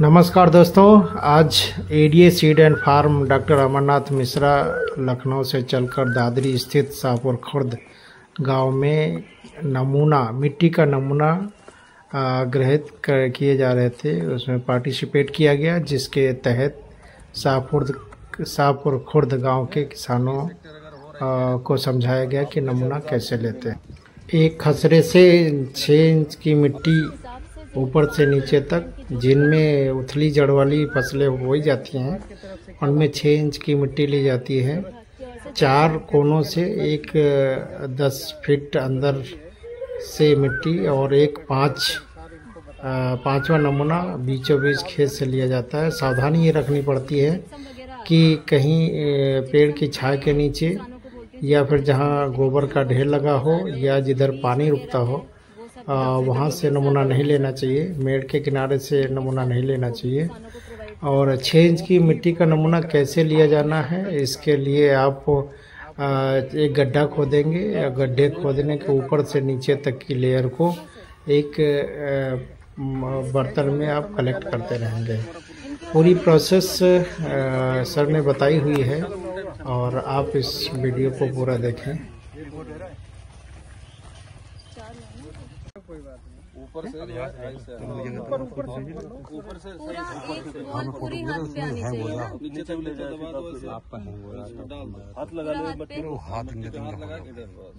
नमस्कार दोस्तों। आज ADA seed and farm doctor Amarnath Mishra Lucknow से चलकर दादरी स्थित शाहपुर खुर्द गांव में मिट्टी का नमूना किए जा रहे थे। उसमें पार्टिसिपेट किया गया, जिसके तहत शाहपुर खुर्द गांव के किसानों को समझाया गया कि नमूना कैसे लेते हैं। एक खसरे से 6 इंच की मिट्टी ऊपर से नीचे तक, जिनमें उथली जड़ वाली फसलें हो जाती हैं, उनमें 6 इंच की मिट्टी ली जाती है। 4 कोनों से एक 10 फीट अंदर से मिट्टी और एक पांचवा नमूना बीचों बीच खेत से लिया जाता है। सावधानी ये रखनी पड़ती है कि कहीं पेड़ की छाया के नीचे या फिर जहां गोबर का ढेर लगा हो या जिधर पानी रुकता हो वहाँ से नमूना नहीं लेना चाहिए। मेड़ के किनारे से नमूना नहीं लेना चाहिए। और 6 इंच की मिट्टी का नमूना कैसे लिया जाना है, इसके लिए आप एक गड्ढा खोदेंगे। गड्ढे खोदने के ऊपर से नीचे तक की लेयर को एक बर्तन में आप कलेक्ट करते रहेंगे। पूरी प्रोसेस सर ने बताई हुई है और आप इस वीडियो को पूरा देखें। ऊपर से पूरी हाथ पे आनी चाहिए ना। नीचे तक ले जाए आपका हाथ लगा ले, हाथ लगा के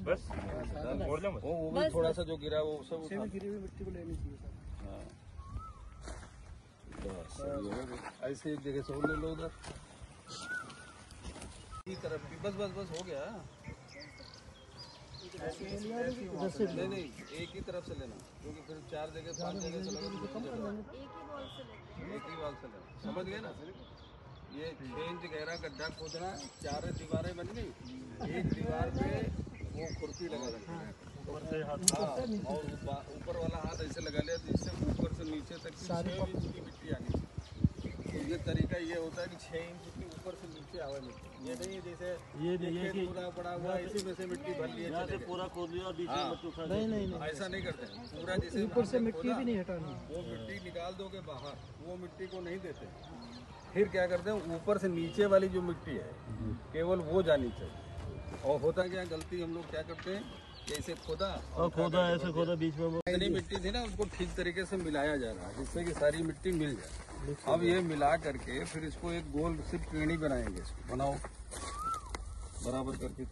बस वो भी थोड़ा सा जो गिरा वो सब गिरी हुई मिट्टी को लेनी चाहिए। ऐसे एक जगह से और ले लो उधर तरफ की। बस बस बस हो गया। नहीं एक ही तरफ से लेना, क्योंकि फिर 4 जगह 5 जगह से लगा एक ही वाल से लेना। समझ गए ना? ये 6 इंच गहरा गड्ढा खोदना है। 4 दीवारें बन गई, एक दीवार पे वो खुरपी लगा देना ऊपर से हाथ, और ऊपर वाला हाथ ऐसे लगा लिया तो इससे ऊपर से नीचे तक 6 इंच की मिट्टी आनी। तो ये तरीका ये होता है कि 6 इंच की ऊपर से नीचे आवे मिट्टी। ये नहीं जैसे ये पूरा पड़ा हुआ इसी में से मिट्टी भर लिया से पूरा खोद लिया और बीच में मिट्टी उठा। नहीं ऐसा नहीं करते। पूरा जैसे ऊपर से मिट्टी भी नहीं हटानी, वो मिट्टी निकाल दोगे बाहर, वो मिट्टी को नहीं देते। फिर क्या करते हैं, ऊपर से नीचे वाली जो मिट्टी है केवल वो जानी चाहिए। और होता क्या गलती हम लोग क्या करते हैं, ऐसे खोदा ऐसे खोदा बीच में जितनी मिट्टी थी ना उसको ठीक तरीके से मिलाया जा रहा है, जिससे कि सारी मिट्टी मिल जाए। अब ये मिला करके फिर इसको एक गोल सिर्फ पेड़ी बनाएंगे। इसको बनाओ बराबर करके।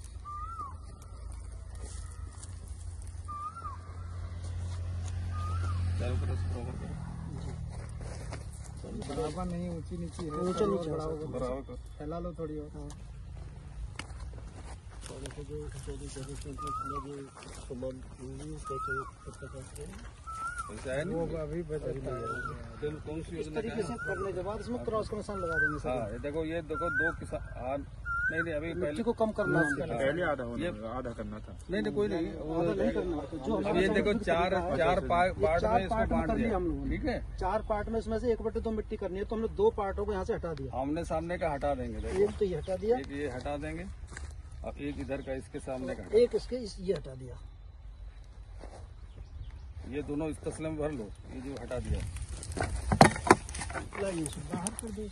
बराबर नहीं, ऊंची नीची है, ऊंचा नीचे बराबर फैला लो थोड़ी और। वो अभी कौन सी योजना करने के बाद इसमें क्रॉस का निशान लगा देंगे। हाँ ये देखो 2 किसान नहीं अभी पहले को कम करना है, पहले आधा करना था। नहीं कोई नहीं, अब ये देखो 4 पार्ट में इसको बांट दिया हम लोग। ठीक है, 4 पार्ट में इसमें से 1/2 मिट्टी करनी है, तो हमने 2 पार्टों को यहाँ से हटा दिया। आमने सामने का हटा देंगे। एक तो ये हटा दिया, एक ये हटा देंगे और एक इधर का इसके सामने का, एक इसके ये हटा दिया। ये दोनों इस तसले में भर लो, ये जो हटा दिया बाहर कर दो।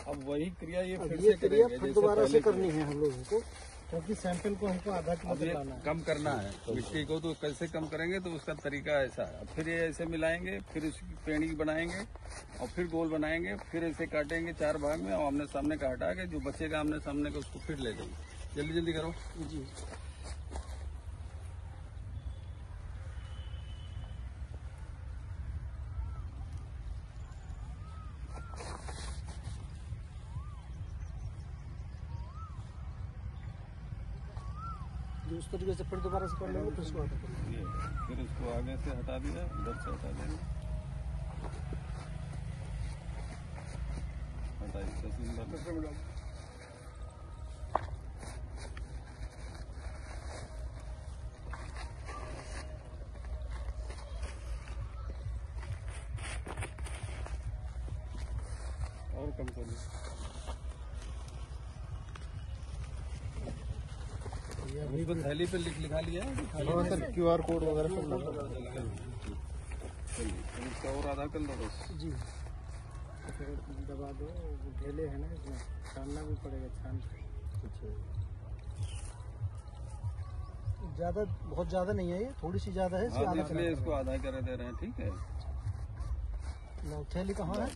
अब वही क्रिया ये फिर से करेंगे, दोबारा से करनी है हम लोगों को, क्योंकि सैंपल को हमको आधा किलो लाना है। कम करना है मिट्टी को, तो कैसे कम करेंगे, तो उसका तरीका ऐसा है। फिर ये ऐसे मिलाएंगे, फिर उसकी पेड़ी बनाएंगे और फिर गोल बनाएंगे, फिर ऐसे काटेंगे 4 भाग में और आमने सामने का हटा के जो बचेगा आमने सामने का उसको फिर ले जाएंगे। जल्दी जल्दी करो जी। उस तरीके से फिर दोबारा से कर लेंगे, फिर इसको आगे से हटा दिया, इधर से हटा देंगे, हटाइए। और कम कर लो। अभी बस थैली पे लिखा लिया है। सर QR कोड वगैरह सब लगा इसका और आधा कर लो बस जी। फिर दबा दो, ढेले है ना, इसमें छानना भी पड़ेगा। छान ज़्यादा, बहुत ज़्यादा नहीं है ये, थोड़ी सी ज़्यादा है, इसलिए इसको आधा कर दे रहे हैं। ठीक है, थैली कहाँ है?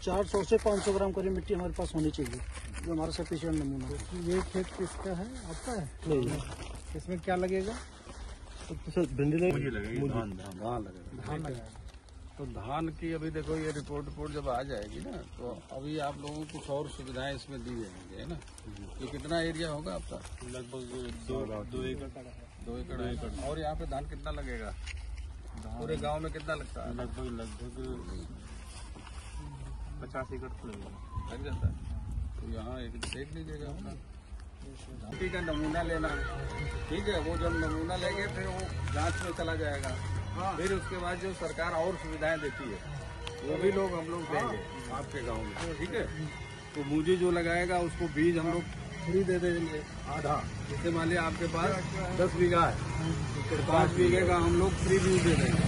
400 से 500 ग्राम करीब मिट्टी हमारे पास होनी चाहिए, जो हमारा सफिशिएंट नमूना है। ये खेत किसका है? आपका है? नहीं। इसमें क्या लगेगा? भिंडी लगेगी, धान लगेगा। तो धान की अभी देखो ये रिपोर्ट जब आ जाएगी ना, तो अभी आप लोगों को कुछ और सुविधाएं इसमें दी जाएंगी, है ना। ये कितना एरिया होगा आपका? लगभग 2 एकड़। 2 एकड़। और यहाँ पे धान कितना लगेगा? पूरे गांव में कितना लगता है? लगभग 50 एकड़ लग जाता है। तो यहाँ एक देख लीजिएगा अपना मिट्टी का नमूना लेना है। ठीक है, वो जब नमूना लेंगे फिर वो जांच में चला जाएगा। फिर उसके बाद जो सरकार और सुविधाएं देती है वो भी हम लोग देंगे आपके गांव में। ठीक है, तो मुझे जो लगाएगा उसको बीज हम लोग फ्री दे देंगे आधा। जैसे मान लिया आपके पास 10 बीघा है, तो 5 बीघे का हम लोग फ्री बीज दे देंगे,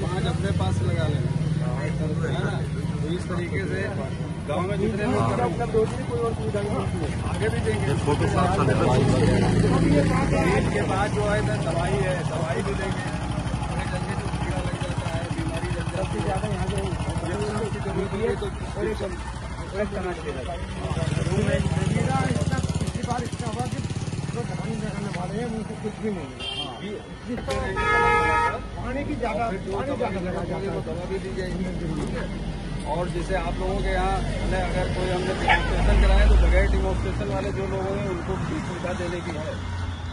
5 अपने पास लगा लेंगे, है ना। तो इस तरीके से गांव में जितने लोग कोई और सुविधा आगे भी देंगे। इसके बाद जो है दवाई है, दवाई भी देंगे। जल्दी जो कीड़ा लग जाता है, बीमारी लग जाती है, ज़्यादा यहाँ की जरूरत है तो पिछली बार इसका हुआ कि जो धान लगाने वाले हैं उनको कुछ भी नहीं है। पानी की ज़्यादा दवा भी दी जाएगी। और जैसे आप लोगों के यहाँ अगर कोई हमने डिमॉन्स्ट्रेशन कराया तो बगैर डिमॉन्स्ट्रेशन वाले जो लोग हैं उनको भी सुविधा देने की है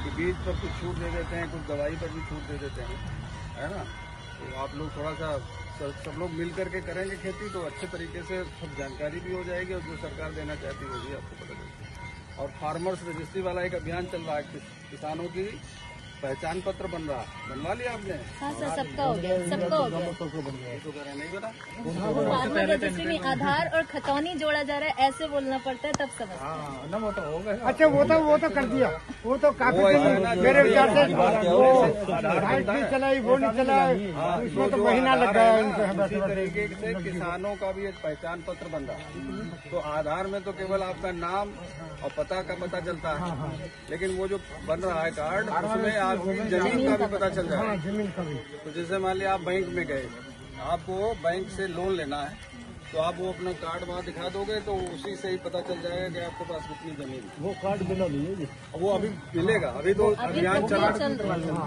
कि बीज पर कुछ छूट दे देते हैं, कुछ दवाई पर भी छूट दे देते हैं, है ना। तो आप लोग थोड़ा सा सब लोग मिल करके करेंगे खेती तो अच्छे तरीके से सब जानकारी भी हो जाएगी और जो सरकार देना चाहती है वो भी आपको पता चलेगी। और फार्मर्स रजिस्ट्री वाला एक अभियान चल रहा है, किसानों की पहचान पत्र बन रहा, बनवा लिया आपने? हाँ सर, सबका हो गया, सबका हो गया। तो नहीं बना, फार्मर रजिस्ट्री में आधार और खतौनी जोड़ा जा रहा है, ऐसे बोलना पड़ता है तब समझ। ना वो तो होगा। अच्छा, वो तो कर दिया, वो तो काफी मेरे विचार से चलाई, वो नहीं चला, उसमें तो महीना लग गया। इसी तरीके से किसानों का भी एक पहचान पत्र बन रहा। तो आधार में तो केवल आपका नाम और पता का पता चलता है, लेकिन वो जो बन रहा है कार्ड उसमें आपकी जमीन का भी पता चल जाएगा। जमीन का भी। तो जैसे मान लिया आप बैंक में गए, आपको बैंक से लोन लेना है, तो आप वो अपना कार्ड वहाँ दिखा दोगे तो उसी से ही पता चल जाएगा कि आपके पास कितनी जमीन है। वो कार्ड मिला नहीं है, वो अभी मिलेगा। अभी तो अभियान चला,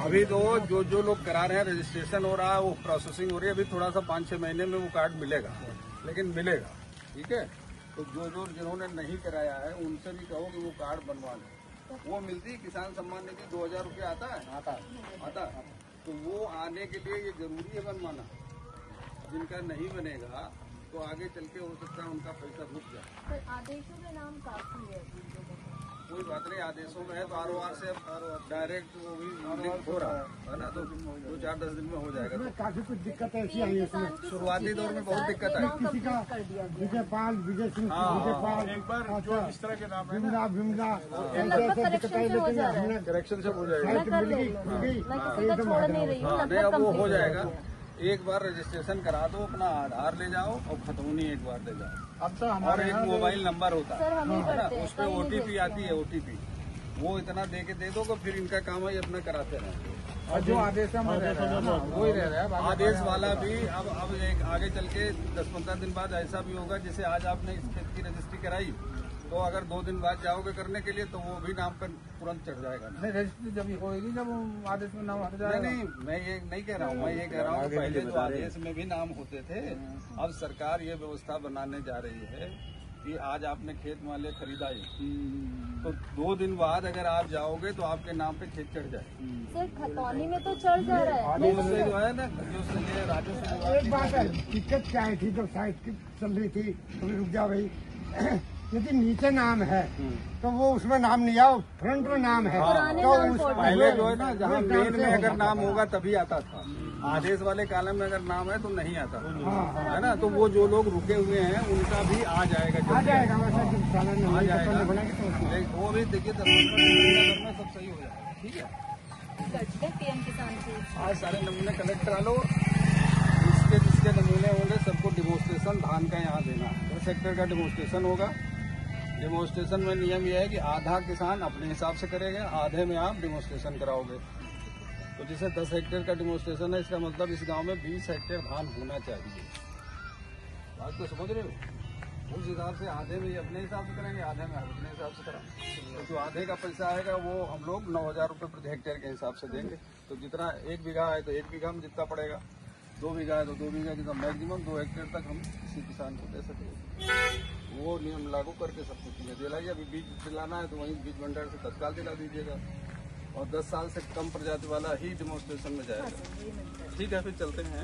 अभी तो जो लोग करा रहे हैं रजिस्ट्रेशन हो रहा है, वो प्रोसेसिंग हो रही है। अभी थोड़ा सा 5-6 महीने में वो कार्ड मिलेगा, लेकिन मिलेगा। ठीक है, तो जो जिन्होंने नहीं कराया है उनसे भी कहो कि वो कार्ड बनवा लें। वो मिलती है किसान सम्मान निधि 2000 रुपये आता है। तो वो आने के लिए ये जरूरी है बनवाना। जिनका नहीं बनेगा तो आगे चल के हो सकता है उनका पैसा रुक जाए। आदेशों में नाम काफी है, कोई बात नहीं, आदेशों में है तो ROR से डायरेक्ट वो भी लिंक हो रहा है ना, तो 2-4-10 दिन में हो जाएगा। तो काफी कुछ दिक्कत ऐसी आई है इसमें, शुरुआती दौर में बहुत दिक्कत आई। किसी का विजयपाल, विजय सिंह, विजयपाल, एक बार जो इस तरह के नाम है भीमला ऐसे दिक्कत आई, लेकिन हमने करेक्शन सब हो जाएगा। नहीं, अब वो हो जाएगा। एक बार रजिस्ट्रेशन करा दो, अपना आधार ले जाओ और खतौनी एक बार दे जाओ। अब तो और एक मोबाइल नंबर होता है ना, उस पर OTP आती है, OTP वो इतना दे के दे दो तो फिर इनका काम है अपना कराते रहें। और जो आदेश वही रह रहा है। आदेश वाला भी अब एक आगे चल के 10-15 दिन बाद ऐसा भी होगा, जैसे आज आपने इस खेत की रजिस्ट्री कराई तो अगर 2 दिन बाद जाओगे करने के लिए तो वो भी नाम पर तुरंत चढ़ जाएगा। नहीं, रजिस्ट्री जब होगी जब आदेश में नाम हट जाएगा। नहीं, मैं ये नहीं कह रहा हूँ, मैं ये कह रहा हूँ पहले तो आदेश में भी नाम होते थे। अब सरकार ये व्यवस्था बनाने जा रही है कि आज आपने खेत मान लिया खरीदा ही, तो 2 दिन बाद अगर आप जाओगे तो आपके नाम पे खेत चढ़ जाए। सर खतौनी में तो चढ़ जा रहा है। तो उससे जो है ना, जो ये राजस्व एक बात है, दिक्कत क्या आई थी जब साइट की चल रही थी, तो रुक जा भाई, यदि नीचे नाम है तो वो उसमें नाम नहीं आओ, फ्रंट में नाम है तो उस पहले जो है ना, जहाँ मेन में अगर नाम होगा तभी आता था, आदेश वाले कॉलम में अगर नाम है तो नहीं आता है ना। तो वो जो लोग रुके हुए हैं उनका भी आ जाएगा, आ जाएगा वैसा जब चालन आ नहीं जाएगा। तो वो भी देखिए 10 में सब सही हो जाएगा। ठीक है, पीएम किसान की आज सारे नमूने कलेक्ट करा लो, जिसके नमूने होंगे सबको डिमोस्ट्रेशन धान का यहाँ देना। 10 हेक्टेयर का डिमोस्ट्रेशन होगा। डिमोस्ट्रेशन में नियम यह है कि आधा किसान अपने हिसाब से करेगा, आधे में आप डिमोस्ट्रेशन कराओगे। तो जैसे 10 हेक्टेयर का डिमोस्ट्रेशन है, इसका मतलब इस गांव में 20 हेक्टेयर धान होना चाहिए। बात तो समझ रहे हो? उस हिसाब से आधे में अपने हिसाब से करेंगे, आधे में अपने हिसाब से कराएंगे। तो जो आधे का पैसा आएगा वो हम लोग 9,000 रुपये प्रति हेक्टेयर के हिसाब से देंगे। तो जितना 1 बीघा है तो 1 बीघा में जितना पड़ेगा, 2 बीघा है तो 2 बीघा जितना मैक्सिमम 2 हेक्टेयर तक हम किसी किसान को दे सकेंगे। वो नियम लागू करके सब कुछ चीजें दिलाइए। अभी बीज दिलाना है तो वहीं बीज भंडार से तत्काल दिला दीजिएगा, और 10 साल से कम प्रजाति वाला ही डिमोस्ट्रेशन में जाएगा। ठीक है, फिर चलते हैं।